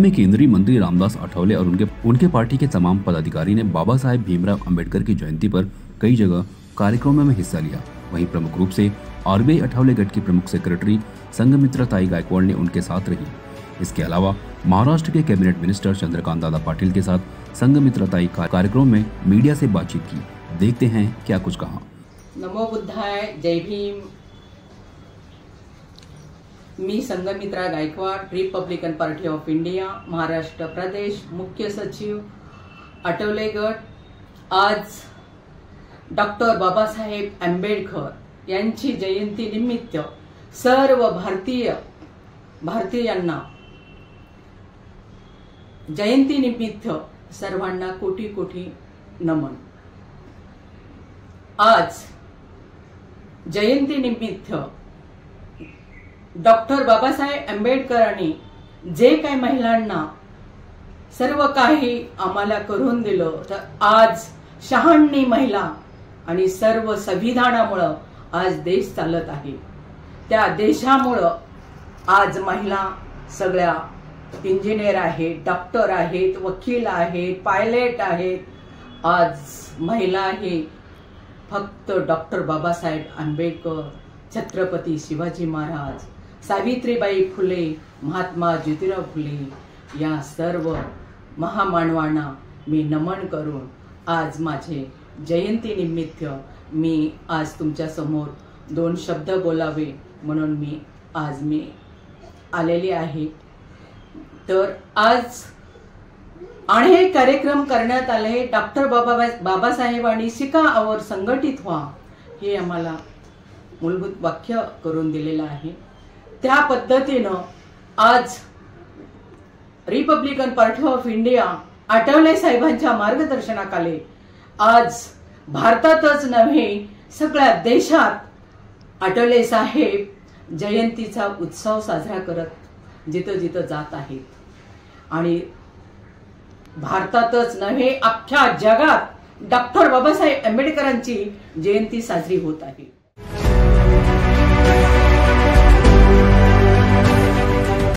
में केंद्रीय मंत्री रामदास अठावले और उनके पार्टी के तमाम पदाधिकारी ने बाबा साहेब भीमराव अंबेडकर की जयंती पर कई जगह कार्यक्रमों में हिस्सा लिया। वहीं प्रमुख रूप से आरबीआई अठावले गढ़ की प्रमुख सेक्रेटरी संघमित्रा ताई गायकवाड़ ने उनके साथ रही। इसके अलावा महाराष्ट्र के कैबिनेट मिनिस्टर चंद्रकांत दादा पाटिल के साथ संघमित्रा ताई कार्यक्रम में मीडिया से बातचीत की। देखते हैं क्या कुछ कहा। नमो बुद्धाय, जय भीम। मी Sanghamitra Gaikwad, Republican Party of India, Maharashtra प्रदेश मुख्य सचिव, आठवले गट। आज डॉक्टर बाबासाहेब आंबेडकर यांची जयंती निमित्त सर्व भारतीयांना जयंती निमित्त सर्वांना कोटी कोटी नमन। आज जयंती निमित्त डॉक्टर बाबासाहेब आंबेडकरांनी जे काही महिलांना सर्व काही आम्हाला करून दिलं, तर आज 96 महिला आणि सर्व संविधानामुळे आज देश चालत आहे। त्या देशामुळे आज महिला सगळ्या इंजिनियर आहेत, डॉक्टर आहेत, वकील आहेत, पायलट आहेत। आज महिला हे फक्त डॉक्टर बाबासाहेब आंबेडकर, छत्रपती शिवाजी महाराज, सावित्रीबाई फुले, महात्मा ज्योतिराव फुले या सर्व महामानवांना मी नमन करून आज माझे जयंती निमित्त मी आज तुमच्या समोर 2 शब्द बोलावे म्हणून मी आलेली आहे। तर आज अनेक कार्यक्रम करण्यात आले। डॉक्टर बाबासाहेबांनी शिका और संघटित व्हा हे आम्हाला मूलभूत वाक्य करून दिलेलं आहे। त्या पद्धतीनं आज Republican Party of India Athawale साहेबांच्या मार्गदर्शनाखाली आज भारतातच नव्हे सगळ्या देशात आठवले साहेब जयंतीचा उत्सव साजरा करत जिथं जिथं जात आहेत। आणि भारतातच नव्हे अख्ख्या जगात डॉक्टर बाबासाहेब आंबेडकरांची जयंती साजरी होत आहे।